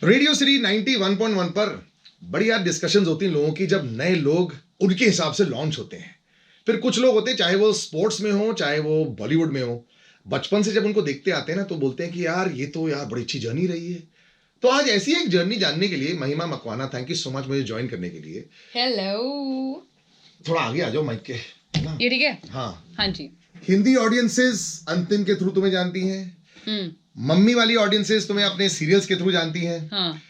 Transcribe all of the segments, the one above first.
Radio city 91.1 पर बड़ी यार डिस्कशंस होती हैं लोगों की जब नए लोग उनके हिसाब से लॉन्च होते हैं। फिर कुछ लोग होते हैं चाहे वो स्पोर्ट्स में हो चाहे वो बॉलीवुड में हो, बचपन से जब उनको देखते आते हैं ना तो बोलते हैं कि यार ये तो यार बड़ी अच्छी जर्नी रही है। तो आज ऐसी एक जर्नी जानने के लिए महिमा Makwana, thank you so much मुझे ज्वाइन करने के लिए। हेलो। थोड़ा आगे आ जाओ माइक के ना। ये ठीक है? हाँ हाँ जी। हिंदी ऑडियंसेस अंतिम के थ्रू तुम्हें जानती हैं, मम्मी वाली ऑडियंसेस तुम्हें अपने सीरियल्स के थ्रू जानती हैं, हाँ।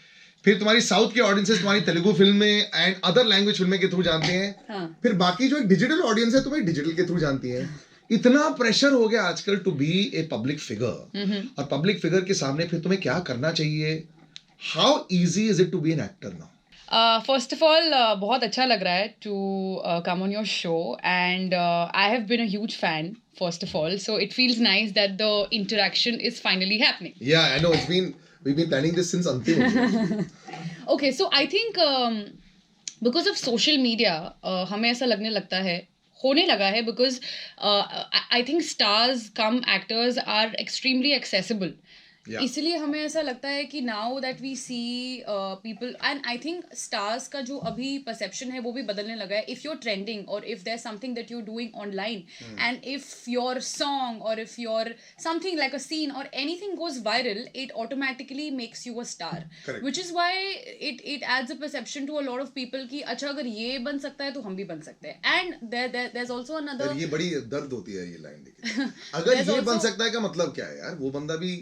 फिर तुम्हारी साउथ की ऑडियंसेस तुम्हारी तेलुगु फिल्म में एंड अदर लैंग्वेज फिल्में के थ्रू जानते हैं, हाँ। फिर बाकी जो एक डिजिटल ऑडियंस है तुम्हें डिजिटल के थ्रू जानती है। इतना प्रेशर हो गया आजकल to be a public figure, और पब्लिक फिगर के सामने फिर तुम्हें क्या करना चाहिए? How easy is it to be an actor now? First of all बहुत अच्छा लग रहा है to come on your show and I have been a huge fan first of all, so it feels nice that the interaction is finally happening. Yeah I know we've been planning this since अंतिम only. Okay, so I think because of social media हमें ऐसा लगने लगता है, होने लगा है, because I think stars come actors are extremely accessible. Yeah. इसलिए हमें ऐसा लगता है कि now that we see people, and I think stars का जो अभी परसेप्शन है वो भी बदलने लगा है. इफ यू आर ट्रेंडिंग और if there something that you doing online and if your song और if your something like a scene और anything goes viral, it automatically makes you a star, which is why it adds a perception to a lot of people कि अच्छा अगर ये बन सकता है तो हम भी बन सकते हैं. And there is also another, ये बड़ी दर्द होती है ये लाइन लेके. अगर ये बन सकता है का मतलब क्या है यार? वो बंदा भी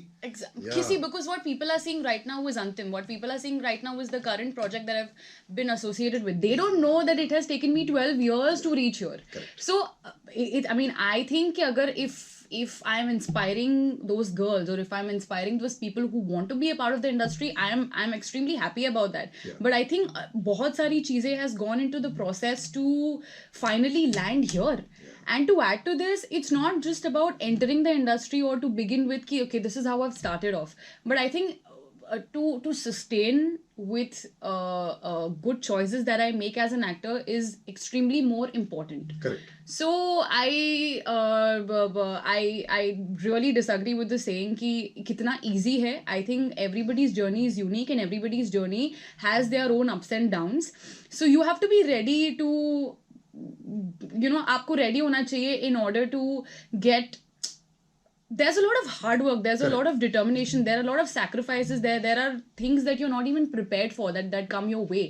Kisi, because what people are seeing right now is Antim. What people are seeing right now is the current project that I've been associated with. They don't know that it has taken me 12 years to reach here. Correct. So, I think कि अगर if I'm inspiring those girls or if I'm inspiring those people who want to be a part of the industry, I'm extremely happy about that. Yeah. But I think बहुत सारी चीजें has gone into the process to finally land here. And to add to this, it's not just about entering the industry or to begin with ki, okay, this is how I've started off. But I think to sustain with good choices that I make as an actor is extremely more important. Correct. So I really disagree with the saying कि कितना easy है. I think everybody's journey is unique and everybody's journey has their own ups and downs. So you have to be ready to, आपको ready होना चाहिए in order to get. There's a lot of hard work, there's a lot of determination, there are a lot of sacrifices, there are things that you're not even prepared for that come your way.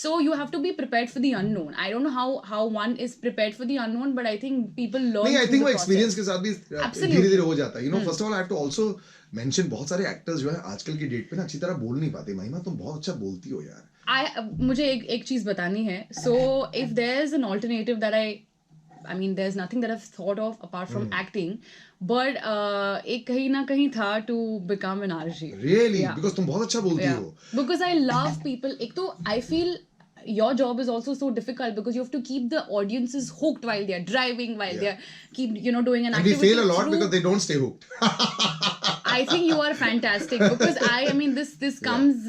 So you have to be prepared for the unknown. I don't know how one is prepared for the unknown, but I think people learn. नहीं, I think वो experience के साथ भी धीरे-धीरे हो जाता है. First of all I have to also mention बहुत सारे actors जो है आजकल की डेट पे ना अच्छी तरह बोल नहीं पाते. महिमा तुम बहुत अच्छा बोलती हो यार. मुझे एक चीज बतानी है. So if there's an alternative that I mean, there's nothing that I've thought of apart from acting, but एक कहीं ना कहीं था to become an RJ. Really? Yeah. Because तुम बहुत अच्छा बोलती हो. Because I love people. एक तो I feel your job is also so difficult because you have to keep the audiences hooked while they're driving, while they're doing an activity. And we fail a lot because they don't stay hooked. I think you are fantastic because I mean this comes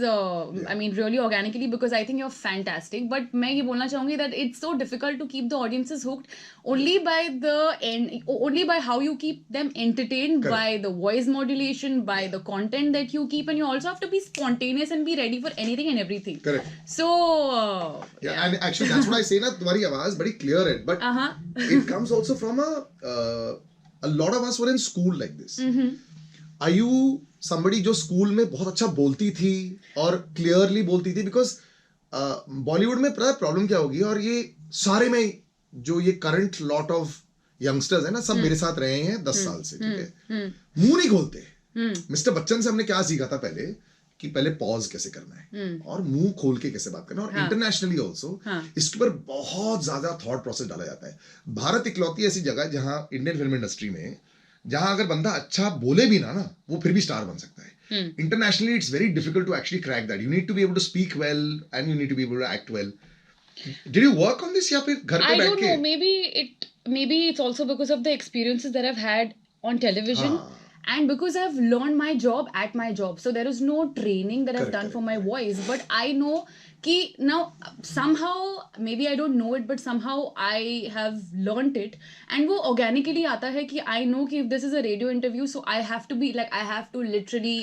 I mean really organically because I think you're fantastic. But मैं ये बोलना चाहूँगी that it's so difficult to keep the audiences hooked only by how you keep them entertained. Correct. By the voice modulation, by the content that you keep, and you also have to be spontaneous and be ready for anything and everything. Correct. So yeah, and actually that's what I say ना, तुम्हारी आवाज बड़ी clear है, but it comes also from a lot of us were in school like this. Are you somebody जो school में बहुत अच्छा बोलती थी और क्लियरली बोलती थी? बिकॉज बॉलीवुड में प्रॉब्लम क्या होगी, और ये सारे में जो ये करंट लॉट ऑफ यंगस्टर्स है ना, सब मेरे साथ रहे हैं 10 साल से, ठीक है, मुंह नहीं खोलते. मिस्टर बच्चन से हमने क्या सीखा था पहले कि पहले पॉज कैसे करना है और मुंह खोल के कैसे बात करना है. और इंटरनेशनली ऑल्सो इसके ऊपर बहुत ज्यादा थॉट प्रोसेस डाला जाता है. भारत इकलौती ऐसी जगह है जहाँ इंडियन फिल्म इंडस्ट्री में जहां अगर बंदा अच्छा बोले भी ना वो फिर भी स्टार बन सकता है. Internationally it's very difficult to actually crack that. You need to be able to speak well and you need to be able to act well. Did you work on this या फिर घर पे बैठ के? I don't know, maybe it's also because of the experiences that I've had on television. And because I've learned my job at my job, so there is no training that I've done for my voice, but I know कि now somehow maybe I don't know it but somehow I have learnt it and वो organically आता है कि I know कि if this is a radio interview so I have to be like I have to literally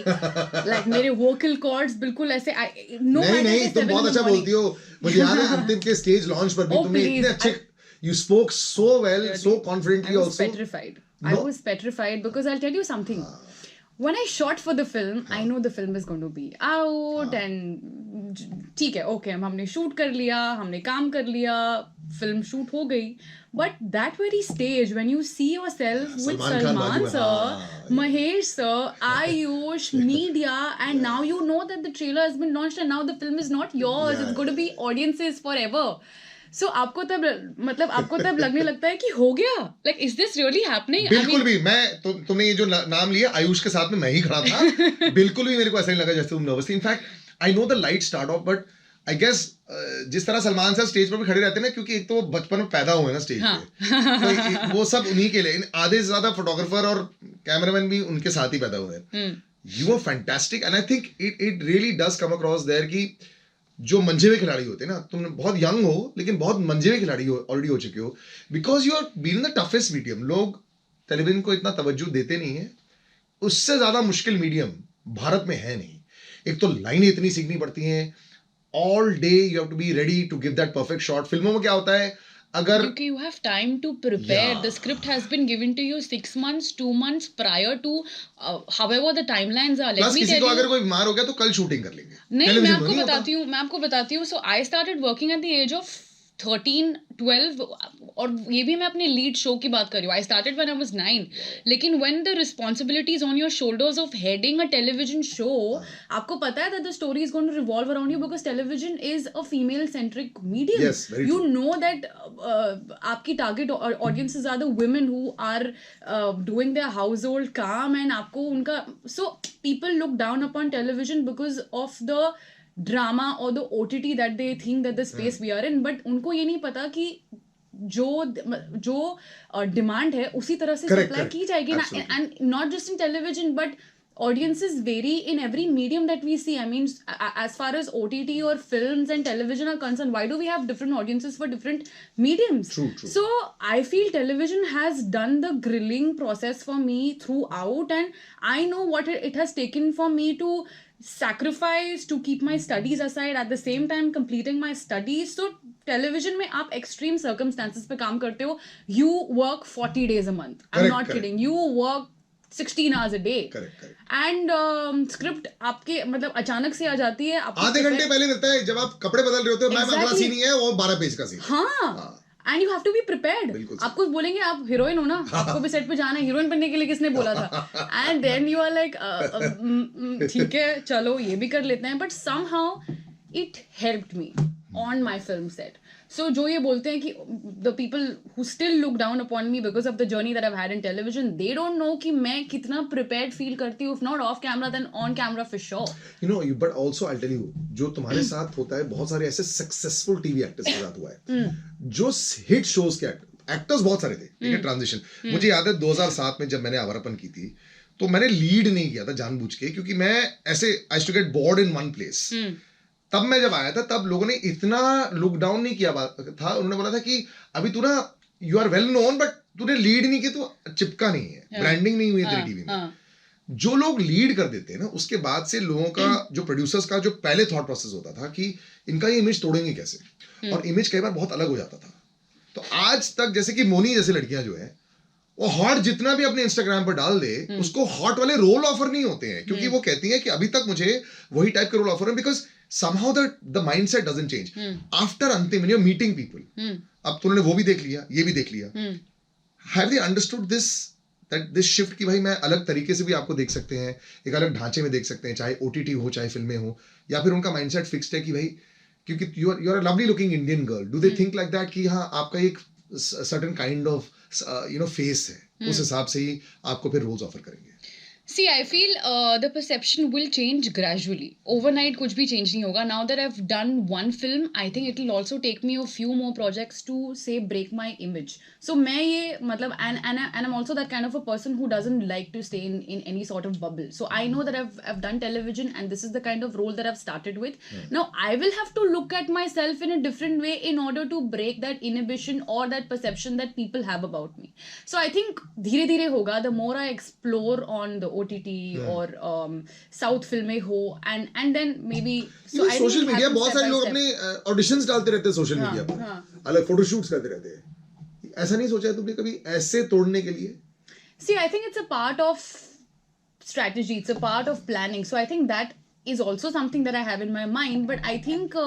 like मेरे vocal cords बिल्कुल ऐसे नहीं तुम बहुत अच्छा बोलती हो. मुझे याद है अंतिम के स्टेज लॉन्च पर भी तुमने इतने अच्छे you spoke so well, so confidently I was also. petrified. I was petrified because I'll tell you something. When I shot for the film, I know the film is going to be out and ठीक है, okay, हमने shoot कर लिया, हमने काम कर लिया, film shoot हो गई. But that very stage when you see yourself with Salman sir, Mahesh sir, Ayush, media, and now you know that the trailer has been launched and now the film is not yours. It's going to be audiences forever. So आपको तब मतलब आपको तब लगने लगता है कि हो गया like is this really happening? बिल्कुल भी मैं तुमने ये जो नाम लिया आयुष के साथ में मैं ही खड़ा था. बिल्कुल भी मेरे को ऐसा नहीं लगा जैसे तुम नर्वस थी. In fact I know the light start off but I guess जिस तरह सलमान सर स्टेज पर भी खड़े रहते हैं ना क्योंकि एक तो वो बचपन में पैदा हुए ना स्टेज पे तो वो सब उन्हीं के लिए आधे से ज्यादा फोटोग्राफर और कैमरामैन भी उनके साथ ही पैदा हुए हैं. You are fantastic and I think it really does come across there कि जो मंजे हुए खिलाड़ी होते हैं ना तुम बहुत यंग हो लेकिन बहुत मंजे हुए खिलाड़ी ऑलरेडी हो चुके हो because you are being the toughest medium. लोग टेलीविजन को इतना तवज्जो देते नहीं है. उससे ज्यादा मुश्किल मीडियम भारत में है नहीं. एक तो लाइनें इतनी सीखनी पड़ती हैं all day you have to be ready to give that perfect shot. फिल्मों में क्या होता है अगर क्योंकि you have time to prepare. The script has been given to you 6 months, 2 months prior to however the timelines are. Let me किसी tell को you. अगर कोई बीमार हो गया तो कल शूटिंग कर लेंगे. नहीं मैं आपको बताती हूँ so I started working at the age of 13, 12 और ये भी मैं अपने लीड शो की बात कर रही हूँ. I started when I was 9. लेकिन when the responsibility is on your shoulders of heading a television show, आपको पता है that the story is going to revolve around you because television is a female centric medium. Yes, very you true. know that आपकी target audiences are the women who are doing their household काम and आपको उनका so people look down upon television because of the drama or the OTT that they think that the space we are in but उनको ये नहीं पता कि जो demand है उसी तरह से सप्लाई की जाएगी ना. And not just in television but audiences vary in every medium that we see. I mean, as far as OTT or films and television are concerned, why do we have different audiences for different mediums? True. So I feel television has done the grilling process for me throughout and I know what it has taken for me to sacrifice to keep my studies aside at the same time completing my studies. So television में आप extreme circumstances पे काम करते हो. You work 40 days a month. I'm not kidding. You work 16 hours a day. Correct. And script आपके मतलब अचानक से आ जाती है. आधे घंटे पहले मिलता है जब आप कपड़े बदल रहे होते हो. मैम अगला सीन ही है वो 12 पेज का सीन. हाँ. And you have to be prepared. आपको बोलेंगे आप हीरोइन हो ना आपको भी सेट पे जाना है. हीरोइन बनने के लिए किसने बोला था? And then you are like ठीक है चलो ये भी कर लेते हैं. But somehow it helped me on my film set. So जो ये बोलते हैं कि the people who still look down upon me because of the journey that I've had in television, they don't know कि मैं कितना prepared feel करती हूँ. If not off camera, then on camera for sure. You know, but also I'll tell you, जो तुम्हारे साथ होता है बहुत सारे ऐसे successful TV actors के साथ हुआ है जो hit shows के actors बहुत सारे थे. ठीक है ट्रांजिशन. मुझे याद है 2007 में जब मैंने आवारापन की थी तो मैंने लीड नहीं किया था जानबूझ के क्योंकि मैं ऐसे I used to get bored in one place. तब मैं जब आया था तब लोगों ने इतना लुक डाउन नहीं किया था. उन्होंने बोला था कि अभी तू ना you are well known but तूने लीड नहीं की तो चिपका नहीं है. ब्रांडिंग नहीं हुई तेरी टीवी में. जो लोग लीड कर देते हैं ना उसके बाद से लोगों का जो प्रोड्यूसर्स का जो पहले थॉट प्रोसेस होता था कि इनका ये इमेज तोड़ेंगे कैसे और इमेज कई बार बहुत अलग हो जाता था. तो आज तक जैसे कि मोनी जैसे लड़कियां जो है वो हॉट जितना भी अपने इंस्टाग्राम पर डाल दे उसको हॉट वाले रोल ऑफर नहीं होते हैं क्योंकि वो कहती है कि अभी तक मुझे वही टाइप के रोल ऑफर है because somehow the mindset doesn't change after अंतिम when you're meeting people. अब तुमने वो भी देख लिया ये भी देख लिया. Have they understood this shift कि भाई मैं अलग तरीके से भी आपको देख सकते हैं एक अलग ढांचे में देख सकते हैं चाहे OTT हो चाहे फिल्में हो या फिर उनका माइंडसेट फिक्स्ड है कि भाई क्योंकि you are a lovely looking Indian girl. Do they think like that कि हाँ आपका एक certain kind of face है उस हिसाब से ही आपको फिर रोल्स ऑफर करेंगे. See, I feel the perception will change gradually. Overnight, कुछ भी change नहीं होगा. Now that I've done one film, I think it will also take me a few more projects to say break my image. So मैं ये मतलब and I'm also that kind of a person who doesn't like to stay in any sort of bubble. So I know that I've done television and this is the kind of role that I've started with. Now I will have to look at myself in a different way in order to break that inhibition or that perception that people have about me. So I think धीरे धीरे होगा. The more I explore on the OTT or South फिल्में हो and then maybe so I social think it media happens बहुत step सारे by लोग step. अपने auditions डालते रहते हैं सोशल मीडिया पर, अलग फोटोशूट्स करते रहते हैं. ऐसा नहीं सोचा है तुमने कभी ऐसे तोड़ने के लिए? See, I think it's a part of strategy. It's a part of planning. So I think that is also something that I have in my mind. But I think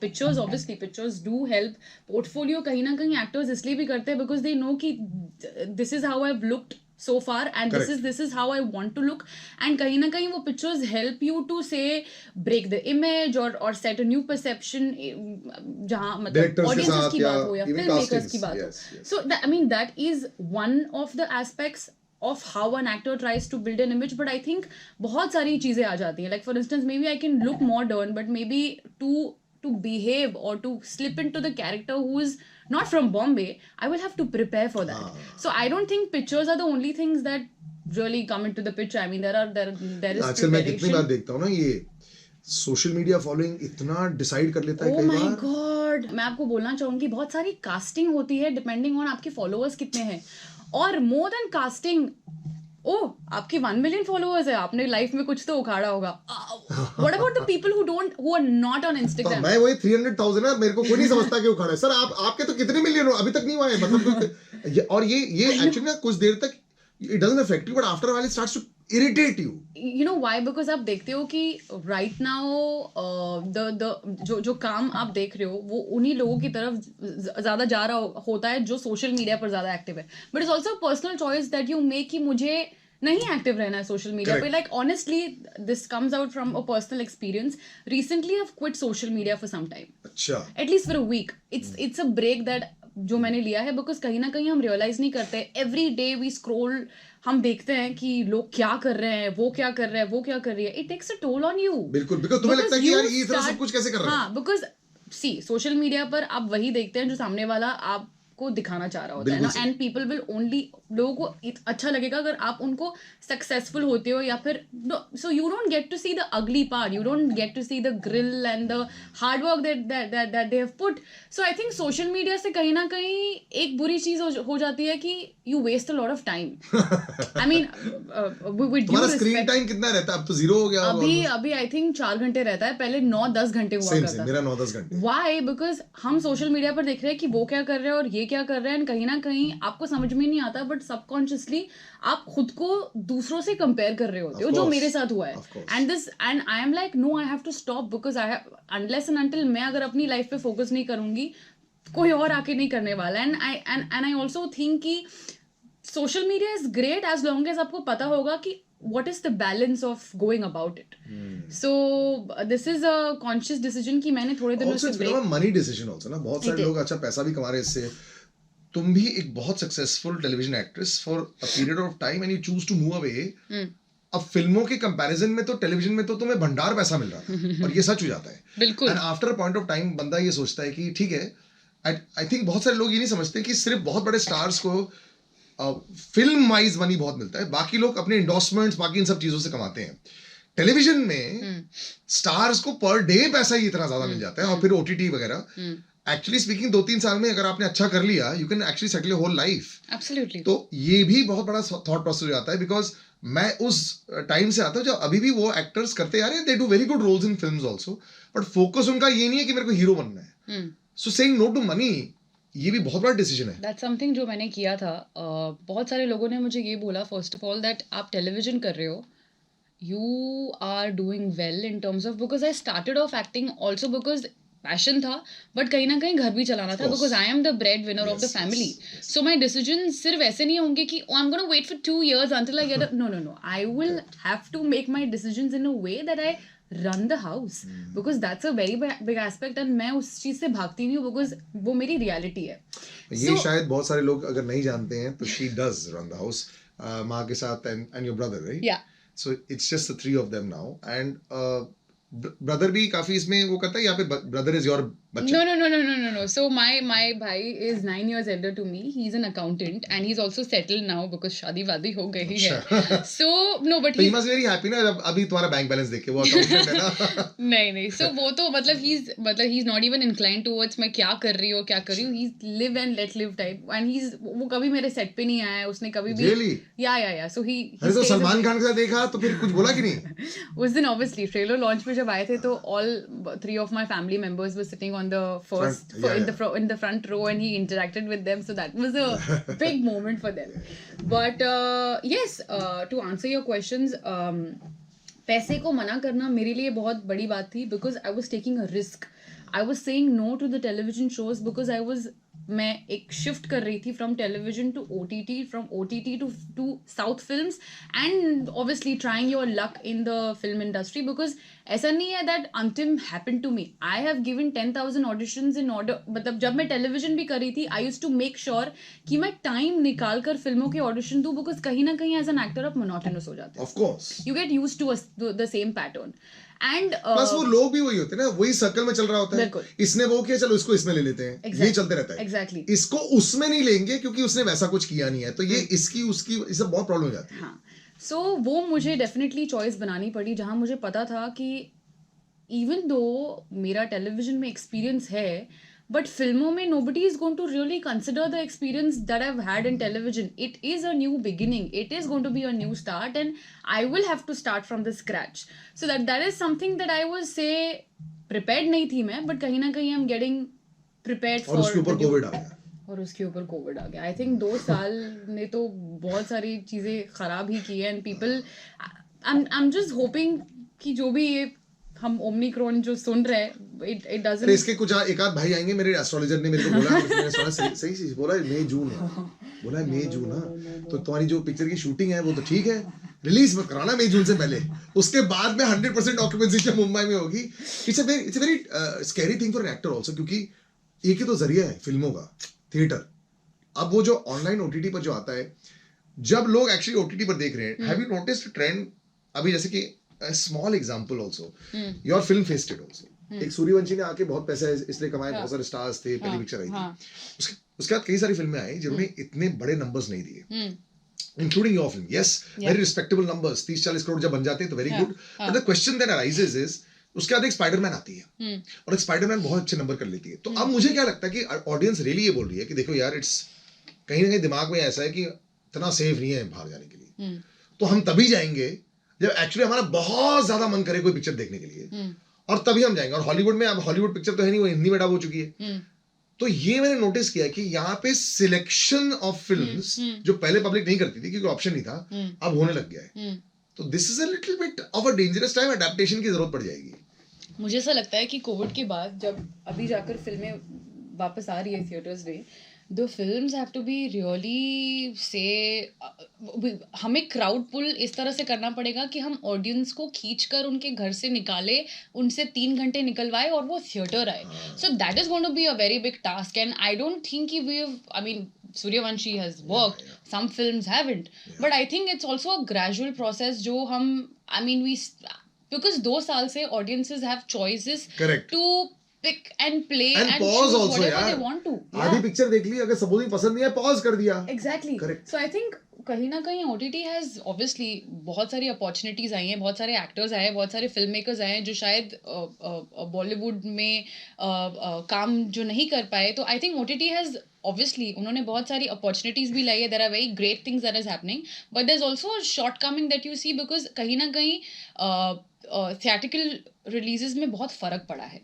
pictures, obviously, pictures do help. Portfolio कहीं ना कहीं actors इसलिए भी करते हैं because they know कि this is how I've looked so far and this is how I want to look, and kahin na kahin wo pictures help you to say break the image or set a new perception jahan matlab audiences ki baat ho ya filmmakers ki baat ho. So I mean that is one of the aspects of how an actor tries to build an image, but I think बहुत सारी चीजें आ जाती हैं. Like for instance, maybe I can look modern, but maybe to behave or to slip into the character who is not from Bombay, I will have to prepare for that. So I don't think pictures are the only things that really come into the picture. I mean there is आजकल मैं कितनी बार देखता हूँ ना, ये social media following इतना decide कर लेता है कई बार. Oh my God, मैं आपको बोलना चाहूंगी बहुत सारी कास्टिंग होती है डिपेंडिंग ऑन आपके फॉलोअर्स कितने हैं, और मोर देन कास्टिंग आपके 1 मिलियन फॉलोअर्स है, आपने लाइफ में कुछ तो उखाड़ा होगा. What about the people who are not on Instagram? मैं वही 300,000 है, मेरे को कोई नहीं समझता कि उखाड़ा है. सर आपके तो कितने मिलियन हो, अभी तक नहीं हुआ है मतलब. और ये एक्चुअली ना कुछ देर तक it doesn't affect you, but after a while it starts to irritate you. You know why? Because आप देखते हो कि right now जो काम आप देख रहे हो वो उन्हीं लोगों की तरफ ज़्यादा जा रहा होता है जो सोशल मीडिया पर ज़्यादा एक्टिव है. But it's also personal choice that you make कि मुझे नहीं एक्टिव रहना है सोशल मीडिया पे. Like honestly this comes out from a personal experience. Recently I have quit social media for some time, अच्छा, at least for a week. It's a break that जो मैंने लिया है, बिकॉज कहीं ना कहीं हम रियलाइज नहीं करते. एवरी डे वी स्क्रोल, हम देखते हैं कि लोग क्या कर रहे हैं, वो क्या कर रहे हैं, वो क्या कर रही है. It takes a toll on you. बिल्कुल, बिकॉज तुम्हें लगता है कि यार ये इतना सब कुछ कैसे कर रहा है. हाँ, बिकॉज सी सोशल मीडिया पर आप वही देखते हैं जो सामने वाला आपको दिखाना चाह रहा होता है ना. एंड पीपल विल ओनली, लोगों को अच्छा लगेगा अगर आप उनको सक्सेसफुल होते हो, या फिर so you don't get to see the ugly part, you don't get to see the grill and the hard work that they have put. So I think social media से कहीं ना कहीं एक बुरी चीज हो जाती है कि you waste a lot of time. I mean तुम्हारा स्क्रीन टाइम कितना रहता है? अब तो 0 हो गया. अभी आई थिंक 4 घंटे रहता है, पहले 9-10 घंटे हुआ करता था. मेरा 9-10 घंटे. Why? बिकॉज हम सोशल मीडिया पर देख रहे हैं कि वो क्या कर रहे हैं और ये क्या कर रहे हैं, कहीं ना कहीं आपको समझ में नहीं आता, बट सबकॉन्शियसली आप खुद को दूसरों से कंपेयर कर रहे होते हो, जो मेरे साथ हुआ है. And I am like no, I have to stop, because I have unless and until मैं अगर अपनी लाइफ पे फोकस नहीं करूंगी, कोई और आके नहीं करने वाला. एंड आई ऑल्सो थिंक कि social media is great as long as आपको पता होगा कि what is the balance of going about it. So this is a conscious decision कि मैंने थोड़े दिनों से break. Also money decision also ना, बहुत सारे लोग अच्छा पैसा भी कमा रहे हैं इससे. तुम भी एक बहुत successful television actress for a period of time and you choose to move away. अब फिल्मों के कंपैरिजन में तो टेलीविजन में तो तुम्हें भंडार पैसा मिल रहा था और ये सच हो जाता है. बिल्कुल. And after a point of time बंदा ये सोचता है कि ठीक है, आई थिंक बहुत सारे लोग ये नहीं समझते कि सिर्फ बहुत बड़े स्टार्स को फिल्म वाइज मनी बहुत मिलता है, बाकी लोग अपने इंडोर्समेंट्स बाकी इन सब चीजों से कमाते हैं. टेलीविजन में स्टार्स को पर डे पैसा ही इतना ज्यादा मिल जाता है, और फिर ओटीटी वगैरह. एक्चुअली स्पीकिंग 2-3 साल में अगर आपने अच्छा कर लिया, you can actually settle your whole life. Absolutely. तो ये भी बहुत बड़ा थॉट प्रोसेस हो जाता है, बिकॉज मैं उस टाइम से आता हूँ जब अभी भी वो एक्टर्स करते आ रहे हैं, they do very good roles in films also, but focus उनका ये नहीं है कि मेरे को हीरो बनना है. So saying no to money, ये भी बहुत बड़ा डिसीजन है. दैट्स समथिंग जो मैंने किया था. बहुत सारे लोगों ने मुझे ये बोला, फर्स्ट ऑफ ऑल, दैट आप टेलीविजन कर रहे हो, you are doing well in terms of, because I started off acting also because passion था, बट कहीं ना कहीं घर भी चलाना था, because I am the bread winner of the family. So my decision सिर्फ ऐसे नहीं होंगे कि I am gonna wait for 2 years until I get a, no, I will have to make my decisions in a way that I run the house, because that's a very big aspect, and मैं उस चीज से भागती नहीं हूँ, because वो मेरी reality है. ये शायद बहुत सारे लोग अगर नहीं जानते हैं तो she does run the house. माँ के साथ and your brother, right? Yeah. So it's just the three of them now, and brother भी काफी इसमें वो करता है, यहाँ पे brother is your बच्चा. No. So my bhai is 9 years elder to me. He's an accountant and he's also settled now because शादी वादी हो गई है. So no, but तो he must be very happy ना जब अभी तुम्हारा बैंक बैलेंस देख के, वो accountant है ना. नहीं. So वो तो मतलब he's not even inclined towards मैं क्या कर रही हूँ. He's live and let live type, and वो कभी मेरे सेट पे नहीं आया है. उसने कभी भी. Really? Yeah. So he अरे तो सलमान खान के साथ देखा तो फिर कुछ बोला कि नहीं? उस दिन obviously trailer launch में जब आए थे तो all 3 of my family members were sitting on the in the front row, and he interacted with them, so that was a big moment for them. But yes, to answer your questions, पैसे को मना करना मेरे लिए बहुत बड़ी बात थी, because I was taking a risk. I was saying no to the television shows because मैं एक शिफ्ट कर रही थी from television to OTT, from OTT to south films, and obviously trying your luck in the film industry, because ऐसा नहीं है that अंतिम happen to me. I have given 10,000 auditions in order. मतलब जब मैं टेलीविजन भी कर रही थी, I used to make sure कि मैं टाइम निकाल कर फिल्मों के ऑडिशन दूं, बिकॉज कहीं ना कहीं एज एन एक्टर आप मोनोटोनस हो जाते हैं. Of course you get used to the same pattern. And plus वो लोग भी वही होते हैं ना, वही सर्कल में चल रहा होता है. इसने वो किया, चलो इसको इसमें ले लेते हैं. ये चलते रहता है. एग्जैक्टली. इसको उसमें नहीं लेंगे क्योंकि उसने वैसा कुछ किया नहीं है, तो ये इसकी उसकी इससे बहुत प्रॉब्लम हो जाती है. हाँ. सो वो मुझे डेफिनेटली चॉइस बनानी पड़ी, जहां मुझे पता था कि इवन दो मेरा टेलीविजन में एक्सपीरियंस है, but फिल्मों में nobody is going to really consider the experience that I've had in television. It is a new beginning. It is going to be a new start, and I will have to start from the scratch. So that is something that I was say prepared नहीं थी मैं, but कहीं ना कहीं I'm getting prepared for. और उसके ऊपर Covid आ गया. और उसके ऊपर कोविड आ गया. आई थिंक 2 साल ने तो बहुत सारी चीज़ें ख़राब ही की है, and people I'm just hoping कि जो भी ये हम ओमनिक्रॉन जो सुन रहे हैं, it doesn't. इसके कुछ एक आध भाई आएंगे, मेरे एस्ट्रोलॉजर ने मेरे को बोला, मैंने सुना सही बोला, मई जून है, बोला मई जून. तो तुम्हारी जो पिक्चर की शूटिंग है वो तो ठीक है, रिलीज मत कराना मई जून से पहले, उसके बाद में 100% ऑक्यूपेंसी जब मुंबई में होगी. It's a very scary thing for an actor also, क्योंकि एक ही तो जरिया है फिल्मों का, थिएटर. अब वो जो ऑनलाइन OTT पर जो आता है, जब लोग एक्चुअली OTT पर देख रहे हैं, हैव यू नोटिस्ड ट्रेंड? अभी जैसे कि small example also, your film फेस्टेड ऑल्सो. एक सूर्यवंशी ने आके बहुत पैसा इसलिए कमाया, बहुत सारे स्टार्स थे, पहली पिक्चर आई थी. उसके बाद कई सारी फिल्में आई जिन्होंने इतने बड़े नंबर्स नहीं दिए, including your film. Yes, very respectable numbers, 30-40 crore जब बन जाते हैं तो very good. But the question that arises is, उसके बाद एक स्पाइडरमैन आती है, और एक स्पाइडरमैन बहुत अच्छे नंबर कर लेती है. तो अब मुझे क्या लगता है कि ऑडियंस रियली ये बोल रही है कि देखो यार, इट्स कहीं ना कहीं दिमाग में ऐसा है कि इतना सेफ नहीं है बाहर जाने के लिए, तो हम तभी जाएंगे जब एक्चुअली हमारा बहुत ज्यादा मन करे कोई पिक्चर देखने के लिए, और तभी हम जाएंगे. और हॉलीवुड में, अब हॉलीवुड पिक्चर तो है नहीं, वो हिंदी में डब हो चुकी है. तो ये मैंने नोटिस किया कि यहाँ पे सिलेक्शन ऑफ फिल्म्स जो पहले पब्लिक नहीं करती थी क्योंकि ऑप्शन नहीं था, अब होने लग गया है. तो this is a little bit of a dangerous time. Adaptation की जरूरत पड़ जाएगी. मुझे ऐसा लगता है कि कोविड के बाद जब अभी जाकर फिल्में वापस आ रही है थिएटर्स में, the films have to be really हमें क्राउड पुल इस तरह से करना पड़ेगा कि हम ऑडियंस को खींचकर उनके घर से निकाले, उनसे 3 घंटे निकलवाए और वो थिएटर आए. So that is going to be a very big task, and I don't think कि we have, I mean Suryavanshi has worked, some films haven't, but I think it's also a gradual process जो हम, I mean because 2 साल से audiences have choices. Correct. To pick and play and pause choose also, whatever यार. they want to. आधी picture देख ली, अगर supposing पसंद नहीं है, पॉज कर दिया. Exactly. Correct. So I think कहीं ना कहीं OTT has obviously बहुत सारी अपॉर्चुनिटीज आई हैं, बहुत सारे एक्टर्स आए हैं, बहुत सारे फिल्म मेकर्स आए हैं जो शायद बॉलीवुड में काम जो नहीं कर पाए. तो I think OTT has obviously उन्होंने बहुत सारी अपॉर्चुनिटीज भी लाई है. There are very great things that is happening, but there is also shortcoming that you see, because कहीं ना कहीं थिएट्रिकल रिलीजेस में बहुत फर्क पड़ा है.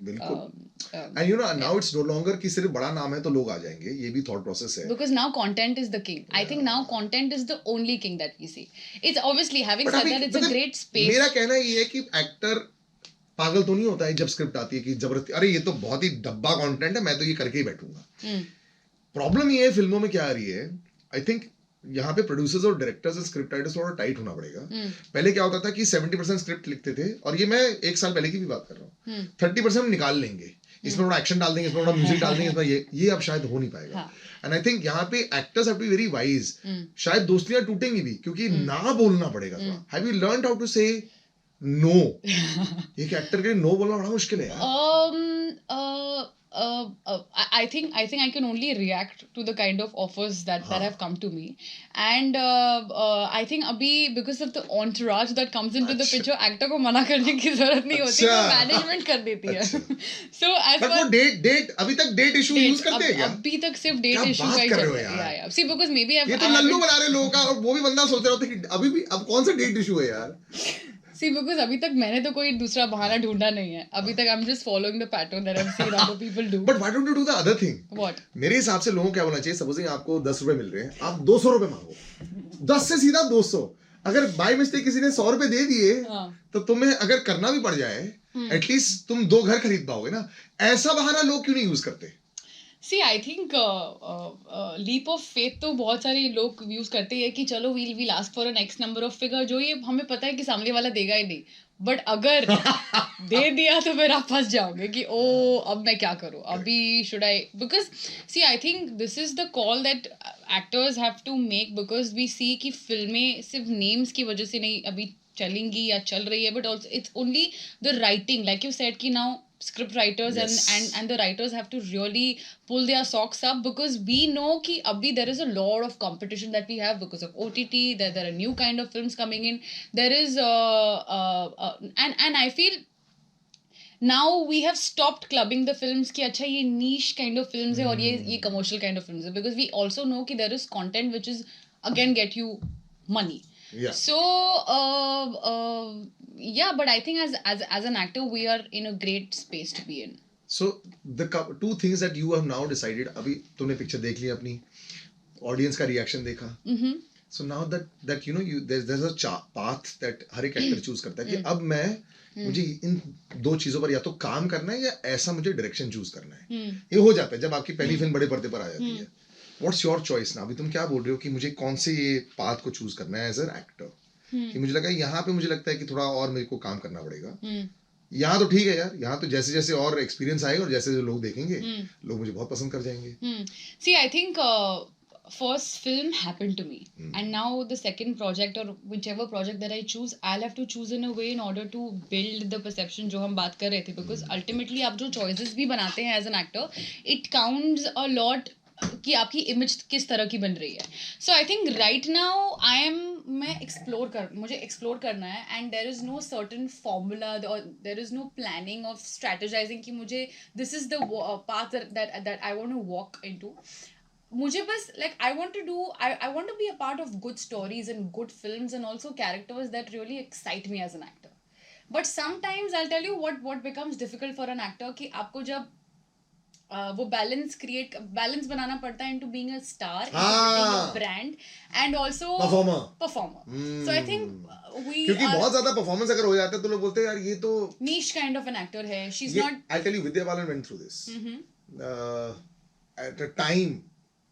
And you know, now it's no longer कि सिर्फ बड़ा नाम है तो लोग आ जाएंगे, ये भी thought process है. Because now content is the king. I think now content is the only king that we see. It's obviously, having said that, it's a great space. मेरा कहना ये है कि एक्टर पागल तो नहीं होता है जब स्क्रिप्ट आती है कि जबरदस्ती, अरे ये तो बहुत ही डब्बा कंटेंट है, मैं तो ये करके ही बैठूंगा. प्रॉब्लम ये है फिल्मों में क्या आ रही है, आई थिंक यहाँ पे प्रोड्यूसर्स और डायरेक्टर्स और स्क्रिप्ट राइटर्स थोड़ा टाइट होना पड़ेगा. पहले क्या होता था कि 70% स्क्रिप्ट लिखते थे, और ये मैं 1 साल पहले की भी बात कर रहा हूँ, 30% हम निकाल लेंगे इसमें थोड़ा एक्शन डाल देंगे, इसमें थोड़ा म्यूजिक डाल देंगे, इसमें ये अब शायद हो नहीं पाएगा. एंड आई थिंक यहाँ पे actors have to be very wise. शायद दोस्तियां टूटेंगी भी क्योंकि ना बोलना पड़ेगा. Have you learned how to say no? एक एक्टर के लिए नो बोलना बड़ा मुश्किल है यार. I think I can only react to the kind of offers that have come to me, and I think abhi because of the entourage that comes into the picture, actor को मना करने की जरूरत नहीं होती, वो management कर देती है. So as but वो date अभी तक date issue use करते हैं क्या? अभी तक सिर्फ date issue का ही चल रहा है. See because maybe ये तो लल्लू बना रहे लोगों का, और वो भी बंदा सोच रहा होता है कि अभी भी अब कौन सा date issue है यार. See, because अभी तक मैंने तो कोई दूसरा बहाना ढूंढा नहीं है. अभी तक I'm just following the pattern that I've seen other people do. But why don't you do the other thing? What? मेरे हिसाब से लोगों को क्या होना चाहिए, सपोजिंग आपको 10 रुपए मिल रहे हैं, आप 200 रुपए मांगो. 10 से सीधा 200. अगर बाय मिस्टेक किसी ने 100 रुपए दे दिए, तो तुम्हें अगर करना भी पड़ जाए, एटलीस्ट तुम 2 घर खरीद पाओगे ना. ऐसा बहाना लोग क्यों नहीं यूज करते? See, I think leap of faith तो बहुत सारे लोग यूज करते हैं कि चलो we'll ask for an X number of figure, जो ये हमें पता है कि सामने वाला देगा ही नहीं. बट अगर दे दिया तो फिर आप फंस जाओगे कि ओ अब मैं क्या करूँ, अभी should I. Because see I think this is the call that actors have to make, because we see कि फिल्में सिर्फ नेम्स की वजह से नहीं अभी चलेंगी या चल रही है, but also it's only the writing, like you said कि now script writers and the writers have to really pull their socks up, because we know ki abhi there is a lot of competition that we have because of OTT, there are new kind of films coming in, there is and I feel now we have stopped clubbing the films ki acha ye niche kind of films hai aur ye commercial kind of films hai, because we also know ki there is content which is again get you money. Yeah. So yeah, but I think as an actor we are in a great space to be in. So the two things that you have now decided, अभी तुमने picture देख ली, अपनी audience का reaction देखा, so now that you know there's a path that हर एक actor choose करता है कि अब मैं मुझे इन 2 चीजों पर या तो काम करना है या ऐसा मुझे डायरेक्शन चूज करना है. ये हो जाता है जब आपकी पहली फिल्म बड़े पर्दे पर आ जाती है. व्हाट्स योर चॉइस ना? अभी तुम क्या बोल रहे हो कि मुझे कौन से ये पाथ को चूज करना है एज एन एक्टर, कि मुझे लगा यहाँ पे मुझे लगता है कि थोड़ा और मेरे को काम करना पड़ेगा. यहाँ तो ठीक है यार, यहाँ तो जैसे जैसे और एक्सपीरियंस आएगा और जैसे जैसे लोग देखेंगे, लोग मुझे बहुत पसंद कर जाएंगे. See, I think first film happened to me, and now the second project or whichever project that I choose, I'll have to choose in a way in order to build the perception जो हम बात कर रहे थे, because ultimately आप जो choices भी बनाते हैं as an actor, it counts a lot कि आपकी इमेज किस तरह की बन रही है. So I think right now मुझे एक्सप्लोर करना है, and there is no certain formula और there is no planning of strategising कि मुझे this is the path that I want to walk into. मुझे बस like I want to be a part of good stories and good films and also characters that really excite me as an actor. But sometimes I tell you what becomes difficult for an actor कि आपको जब वो balance बनाना पड़ता है into being a star, into building a brand, and also performer. So I think क्योंकि बहुत ज्यादा performance अगर हो जाता है तो लोग बोलते हैं यार ये तो niche kind of an actor है. She's not. I'll tell you, Vidya Balan went through this at a time,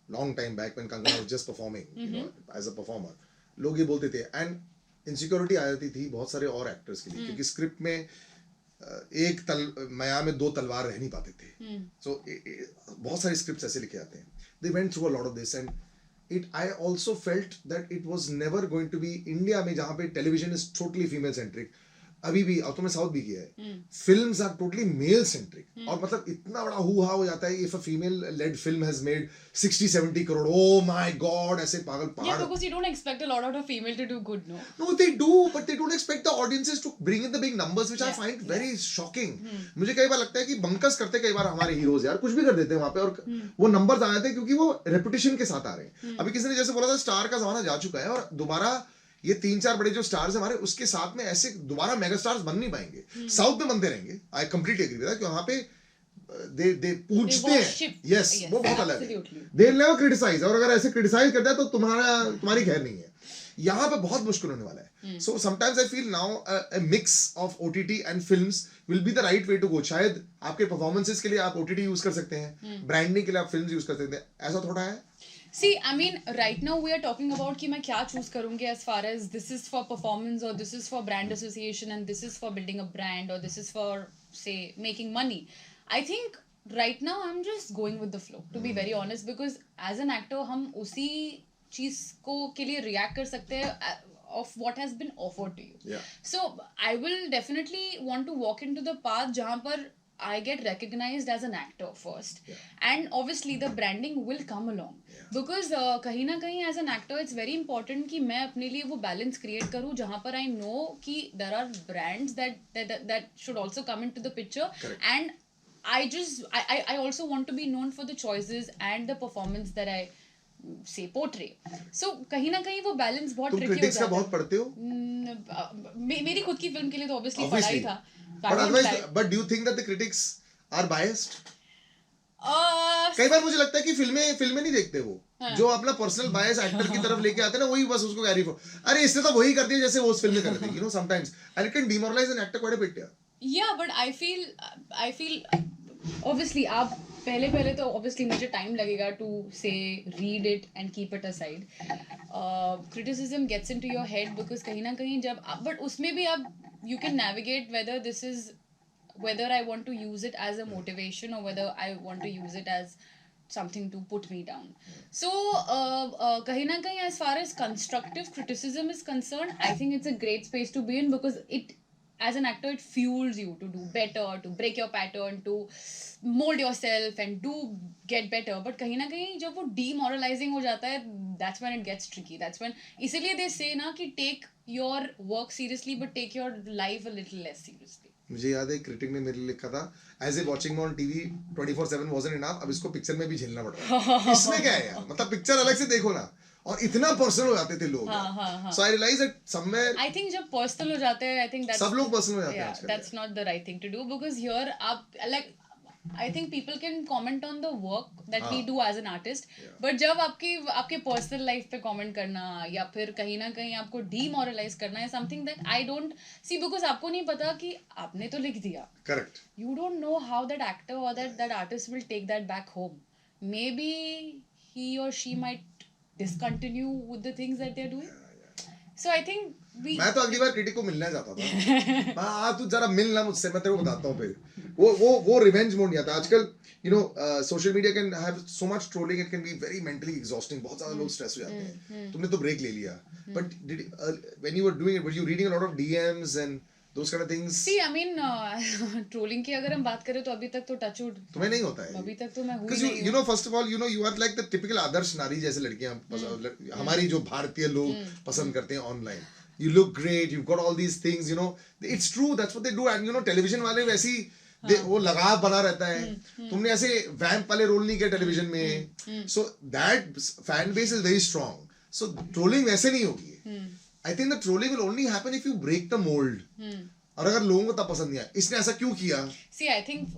long time back when Kangana was just performing, you know, as a performer. लोग ये बोलते थे, and insecurity आ जाती थी बहुत सारे और एक्टर्स के लिए, क्योंकि स्क्रिप्ट में एक मया में 2 तलवार रह नहीं पाते थे. सो बहुत सारे स्क्रिप्ट्स ऐसे लिखे आते हैं. They went through a lot of this, and it I also felt that it was never going to be India में, जहाँ पे television is totally female centric. अभी भी, और तुमने साउथ भी किया है, films are totally male centric. और मतलब इतना बड़ा हु हा हो जाता है if a female led film has made 60-70 crore. Oh my god, ऐसे पागल पहाड़. Yeah, because you don't expect a lot of a female to do good, no? No, they do, but they don't expect the audiences to bring in the big numbers, which I find very shocking. मुझे कई बार लगता है कि बंकस करते कई बार हमारे heroes यार, कुछ भी कर देते हैं वहाँ पे, और वो नंबर्स आ जाते हैं क्योंकि वो रेपुटेशन के साथ आ रहे हैं. अभी किसी ने जैसे बोला था स्टार का जमाना जा चुका है, और दोबारा ये 3-4 बड़े जो स्टार्स हमारे, उसके साथ में ऐसे दोबारा मेगा स्टार्स बन नहीं पाएंगे. साउथ में बनते रहेंगे, I completely agree with that, क्योंकि वहाँ पे दे पूछते हैं. यस, वो बहुत अलग है. दे नेवर क्रिटिसाइज, और अगर ऐसे क्रिटिसाइज करता है तो तुम्हारी खैर नहीं है. यहाँ पे बहुत मुश्किल होने वाला है. So sometimes I feel now a mix of OTT and films will be the right way to go. शायद आपके परफॉर्मेंसेस के लिए आप OTT यूज कर सकते हैं, ब्रांडिंग के लिए आप फिल्म्स यूज कर सकते हैं. ऐसा थोड़ा है. See, I mean, right now we are talking about कि मैं क्या choose करूँगी as far as this is for performance or this is for brand association and this is for building a brand or this is for say making money. I think right now I'm just going with the flow, to be very honest, because as an actor हम उसी चीज को के लिए react कर सकते हैं of what has been offered to you. Yeah. So I will definitely want to walk into the path जहाँ पर I get recognized as an actor first. Yeah. And obviously the branding will come along. Yeah. Because कहीं ना कहीं as an actor it's very important कि मैं अपने लिए वो balance create करूँ जहाँ पर I know कि there are brands that should also come into the picture. Correct. And I also want to be known for the choices and the performance that I say portray. So कहीं ना कहीं वो balance बहुत तुम tricky हो critics का जाता बहुत पढ़ते हो? मेरी खुद की फिल्म के लिए तो obviously पढ़ा ही था. But otherwise, but do you think that the critics are biased? कई बार मुझे लगता है कि फिल्में नहीं देखते वो, जो अपना पर्सनल बायस एक्टर की तरफ लेके आते हैं ना, वही बस उसको कैरी फॉर अरे इसने तो वही कर दिया जैसे वो उस फिल्म में कर रही थी, sometimes and it can demoralize an actor quite a bit. Yeah, but I feel obviously आप पहले तो obviously मुझे time लगेगा to say read it and keep it aside. Criticism gets into your head because कहीं ना कहीं जब but उसमें भी आप you can navigate whether I want to use it as a motivation or whether I want to use it as something to put me down. So kahin na kahin, as far as constructive criticism is concerned, I think it's a great space to be in because it, as an actor, it fuels you to do better, to break your pattern, to mold yourself and do get better. But kahin na kahin jab wo demoralizing ho jata hai, that's when it gets tricky. That's when isliye they say na ki take your work seriously but take your life a little less seriously. मुझे याद है critic ने मेरे लिए लिखा था as a watching on TV 24/7 wasn't enough, अब इसको पिक्चर में भी झेलना पड़ रहा है. इसमें क्या है यार, मतलब पिक्चर अलग से देखो ना, और इतना पर्सनल हो जाते थे लोग. So I realise that somewhere I think जब पर्सनल हो जाते हैं, आई थिंक सब लोग पर्सनल हो जाते हैं आजकल. That's not the right thing to do because here आप like I think people can comment on the work that we do as an artist, but जब आपके personal life पे comment करना या फिर कहीं ना कहीं आपको demoralize करना है something that I don't see because आपको नहीं पता कि आपने तो लिख दिया. Correct. You don't know how that actor or that artist will take that back home. Maybe he or she might discontinue with the things that they're doing. So I think मैं तो अगली बार क्रिटिक को मिलना चाहता था. तू जरा मिलना मुझसे, मैं तेरे को बताता हूँ फिर. वो रिवेंज मोड नहीं आता आजकल. You know social media can have so much trolling, it can be very mentally exhausting. बहुत ज्यादा लोग स्ट्रेस हो जाते हैं. तुमने तो ब्रेक ले लिया, but when you were doing it were you reading a lot of DMs and those kind of things? See, I mean, trolling की अगर हम बात करें तो अभी तक तो टचवुड तुम्हें नहीं होता है. अभी तक तो मैं हुई नहीं. Because you know, first of all, you know, you are like the typical आदर्श नारी जैसे लड़कियां हमारी जो भारतीय लोग पसंद करते हैं online. You look great, you've got all these things, you know. It's true, that's what they do. And you know, television वाले वैसी वो लगाव बना रहता है. तुमने ऐसे वैम्प वाले रोल नहीं किया टेलीविजन में. So that fan base is very strong. So trolling वैसे नहीं होगी. I think the trolling will only happen if you break the mold. और अगर लोगों को तब पसंद नहीं आया, इसने ऐसा क्यों किया? See, I think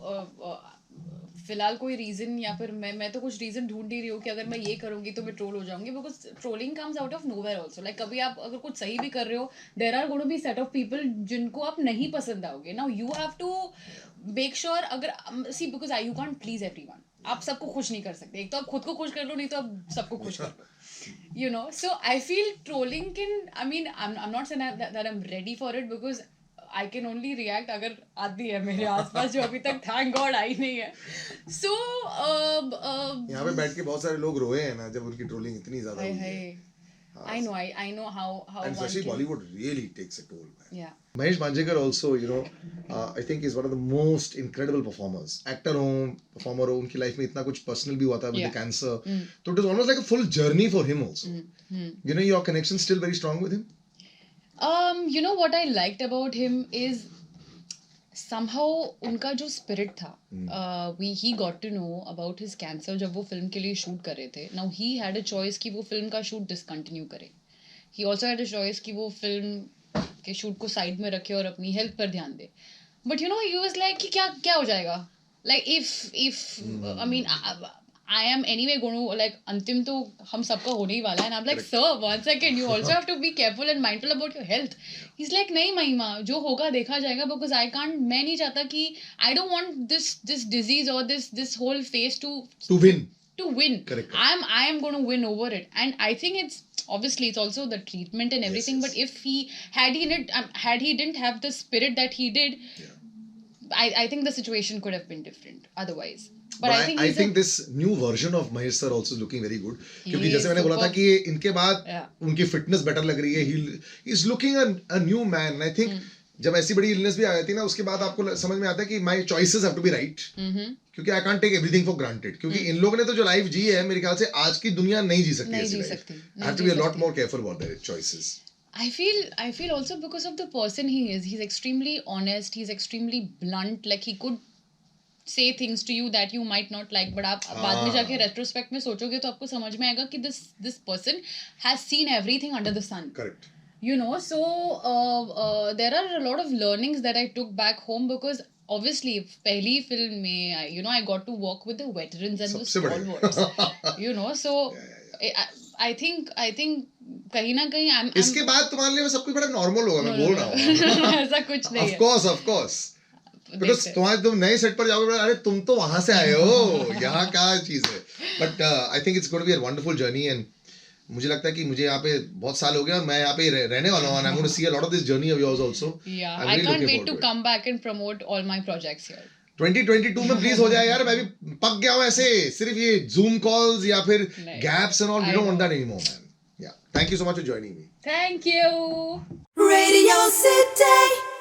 फिलहाल कोई रीजन या फिर मैं तो कुछ रीजन ढूंढ ही रही हूँ कि अगर मैं ये करूंगी तो मैं ट्रोल हो जाऊंगी because trolling comes out of nowhere also. Like कभी आप अगर कुछ सही भी कर रहे हो, there are going to be set of people जिनको आप नहीं पसंद आओगे. Now you have to make sure अगर see because I you can't please everyone. आप सबको खुश नहीं कर सकते. एक तो आप खुद को खुश कर लो, नहीं तो आप सबको खुश कर लो. You know, so I feel trolling can, I mean, I'm not saying that I'm ready for it because I can only react अगर आदमी है मेरे आसपास जो अभी तक thank God आई नहीं है. So यहाँ पे बैठ के बहुत सारे लोग रोए हैं ना जब उनकी ट्रोलिंग इतनी ज्यादा हुई है. I know how and especially Bollywood really takes a toll, man. Yeah. Mahesh Manjrekar also, you know, I think is one of the most incredible performers. Actor हो, performer हो, उनकी लाइफ में इतना कुछ personal भी हुआ था with the cancer. So it was almost like a full journey for him also. You know, your connection still very strong with him? You know what I liked about him is somehow उनका जो spirit था, he got to know about his cancer जब वो film के लिए shoot कर रहे थे. Now he had a choice कि वो फिल्म का शूट डिसकंटिन्यू करे. He also had a choice कि वो फिल्म के शूट को साइड में रखे और अपनी हेल्थ पर ध्यान दे. But you know, he was like कि क्या हो जाएगा? Like if I mean I am anyway going to like अंतिम तो हम सबका होने ही वाला है. And I'm like, sir, 1 second, you also have to be careful and mindful about your health. He's like, नहीं महिमा, जो होगा देखा जाएगा because I can't, मैं नहीं चाहता कि I don't want this disease or this whole phase to win. To win. Correct. I am going to win over it. And I think it's also the treatment and everything. Yes. But if he didn't have the spirit that he did, I think the situation could have been different otherwise. But But I think I he's think this new version of Mahesh sir also looking very good. क्योंकि He जैसे is मैंने बोला था superb. कि इनके बाद Yeah. उनकी fitness better लग रही है. He's looking a new man. I think जब ऐसी बड़ी इलनेस भी आ जाती है ना, उसके बाद आपको समझ में आता है कि my choices have to be right. क्योंकि I can't take everything for granted. क्योंकि इन लोगों ने तो जो लाइफ जी है, मेरे ख्याल से आज की दुनिया नहीं जी सकती नहीं ऐसी जी life. सकती, I have to be a lot more careful about their choices. I feel also because of the person he is. He's extremely honest. He's extremely blunt. Like he could say things to you that you might not like, but आप बाद में जाके retrospect में सोचोगे तो आपको समझ में आएगा कि this person has seen everything under the sun. Correct. You know, so there are a lot of learnings that I took back home because obviously पहली film में I got to walk with the veterans and the सबसे बड़े. stalwarts. You know, so I think कहीं ना कहीं I'm इसके बाद तुम्हारे लिए सब कुछ बड़ा नॉर्मल होगा, मैं बोल रहा हूँ. ऐसा कुछ नहीं है. Of course. Because तुम नए सेट पर जाओगे, अरे तुम तो वहां से आए हो, यहाँ क्या चीज है. But I think it's going to be a wonderful journey and मुझे लगता है कि मुझे यहाँ पे बहुत साल हो गए और मैं यहाँ पे रहने वाला हूँ. I'm going to see a lot of this journey of yours also. Yeah, I'm I really can't looking wait forward to it. come back and promote all my projects here. 2022 में प्लीज हो जाए यार. मैं भी पक गया हूँ ऐसे सिर्फ ये Zoom calls या फिर नहीं. gaps and all. We I don't want know. that anymore, man. Yeah. Thank you so much for joining me. Thank you. Radio City.